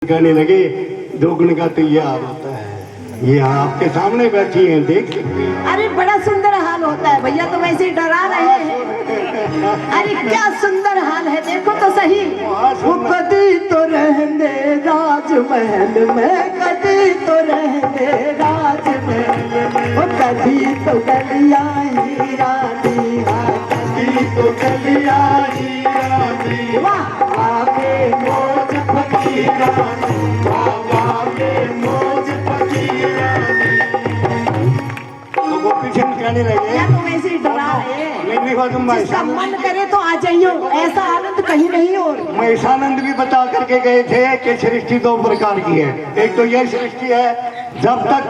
कहने लगे दोगुन का तो ये हाल होता है। ये आपके सामने बैठी हैं, देख सकते हैं। अरे बड़ा सुंदर हाल होता है भैया, तो वैसे ही डरा रहे हैं। अरे क्या सुंदर हाल है, देखो तो सही। वो कदी तो रहने राजमहल में, कदी तो रहने राजमहल में, वो कदी तो गलिया ही रानी, कदी तो गलिया ही रानी। वाह आगे मौज फकीरा, कहने लगे या तो वैसे ही डरा रहे हैं। जिसका मन करे तो आ जाइयो, ऐसा आनंद कहीं नहीं हो। महेशानंद भी बता करके गए थे कि सृष्टि दो प्रकार की है। एक तो यह सृष्टि है जब तक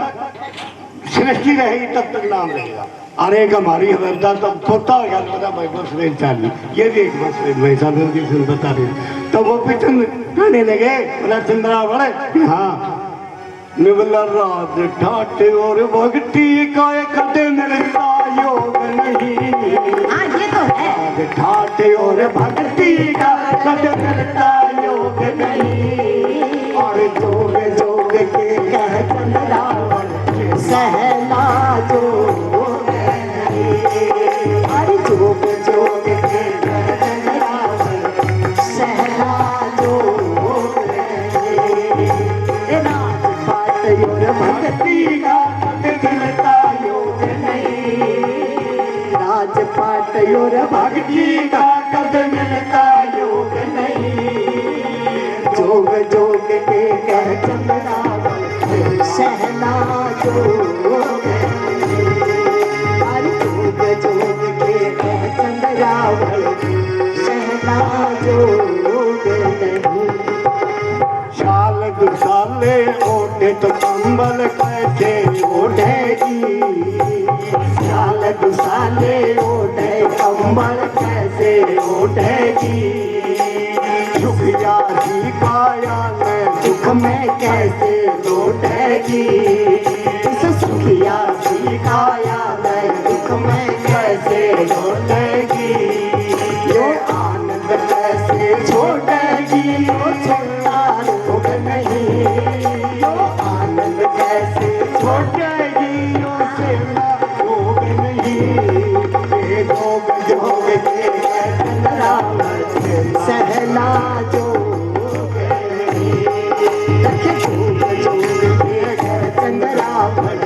सृष्टि रहेगी तब तक नाम रहेगा, और एक हमारी हवलदार तब छोटा हो गया था भाई बस रेल चाली, ये भी एक बस रेल महेशानंद जी से बता रहे। तो वो पिछन कहने लगे बोला चंद्रा बड़े हाँ निवला राज ठाटे और भक्ति का कदे मिलता योग नहीं। हाँ ये तो है। ठाटे और भक्ति का कदे मिलता योग नहीं, और जोग जोग के कह चंद्रा सहला जोग नहीं, अरे जोग जोग के कह चंद्रा सहला जोग नहीं। भक्ति का कद मिलता योग नहीं, राजपाट और भक्ति का कद मिलता योग नहीं। जोग जोग के कह चंद्रा सहला जोग नहीं, अरे जोग जोग के कह चंद्रा सहला जोग नहीं। साल दुसाले ओढ़े तो कंबल कैसे ओढ़ेगी, साल दुसाले ओढ़े कंबल कैसे ओढ़ेगी, सुखिया ही काया में सुख में कैसे लौटेगी, इस सुखिया की काया में दुख में कैसे लौटेगी, यो आनंद कैसे छोड़ेगी, यो छोटा रोग नहीं, यो आनंद कैसे छोड़ेगी यो सेवा योग नहीं। ये जोग जोग के सहला जोग नहीं, रखे जोग जोग के घर चंद्रावण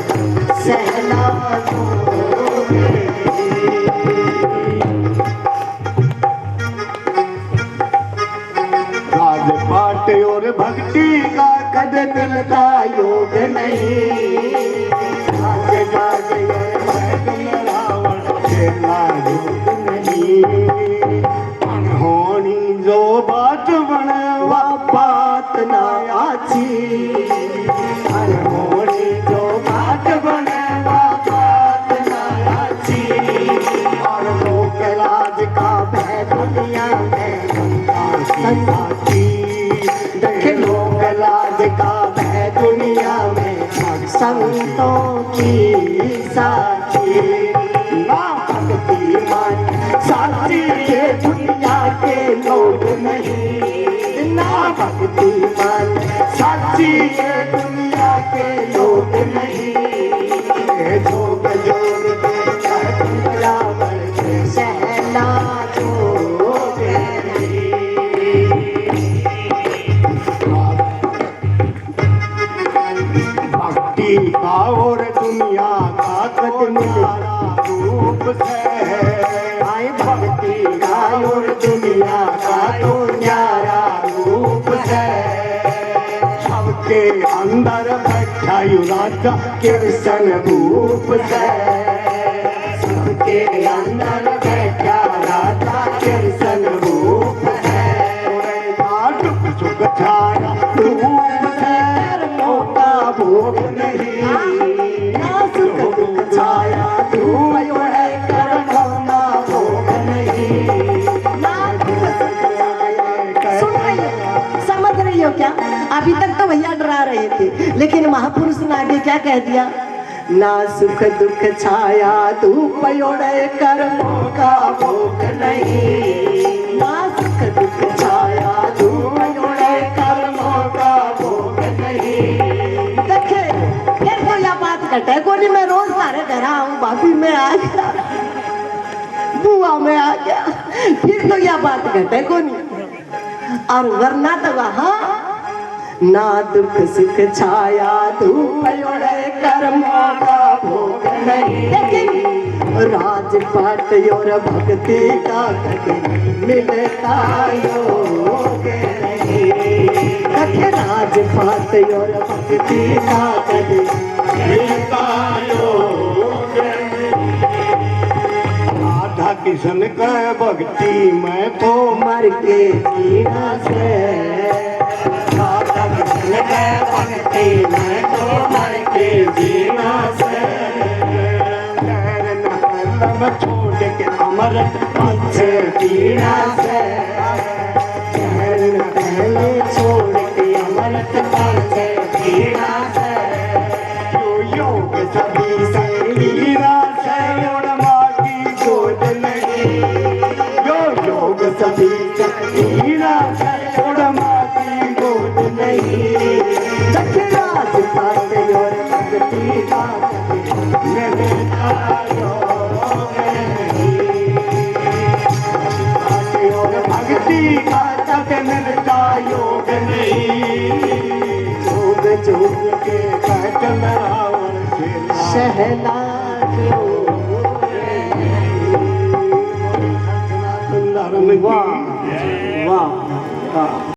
सहला जोग नहीं। राजपाट और भक्ति का कद मिलता योग नहीं, आगे जागे रावण खेला योग नहीं। अनहोनी जो बात बनवा बात ना आची, अनहोनी जो बात बनवा बात ना आची, और लोक लाज का भय दुनिया में संगाती, देख लोक लाज का भय दुनिया में संतों की साथी, ना भक्ति मान साथी ये दुनिया के लोग नहीं, ना भक्ति मान साथी ये दुनिया के लोग नहीं। ये जोग जोग के रावण सहला जोग नहीं, भक्ति का और दुनिया का तो न्यारा रूप है। आए भक्ति का और दुनिया का तो न्यारा रूप है, सबके अंदर बैठा युराजा कृष्ण रूप है, सबके अंदर बैठा राधा कृष्ण रूप है, दुख सुख छाया रूप है, मौका भोग नहीं, ना सुख दुख छाया धूप है, कर्म ना भोग नहीं, ना दुख सुख छाया। सुन रही हो, समझ रही हो क्या? अभी तक तो भैया डरा रहे थे, लेकिन महापुरुष ने आगे क्या कह दिया? ना सुख दुख छाया धूप ओढ़े कर्मों का भोग नहीं, ना सुख दुख छाया धूप ओढ़े कर्मों का कटे को नहीं, मैं रोज तारे घर आऊं, भाभी में आ गया, बुआ में आ गया, फिर तो यह बात घटे को नहीं। और वरना तो वहाँ ना दुख सुख छाया धूप ओढ़े कर्मों का भोग नहीं, लेकिन राजपाट और भक्ति का कभी मिलता योग नहीं। कभी राजपाट और भक्ति का कभी मिलता योग नहीं। राधा किशन का भक्ति मैं तो मर के जीना से, राधा किशन का भक्ति मैं तो मर के जीना से। छोड़ के अमृत पंच पीना से, पहले छोड़ के अमृत पंच पीना से। योग सभी संगीना से उड़मा की गोद नहीं, योग सभी संगीना से उड़मा की गोद नहीं। राज पाट और भक्ति का मिलता भक्ति का तक मिलता योग नहीं। योग जोग के कहत रावण से शहनाज वाह वाह वाह।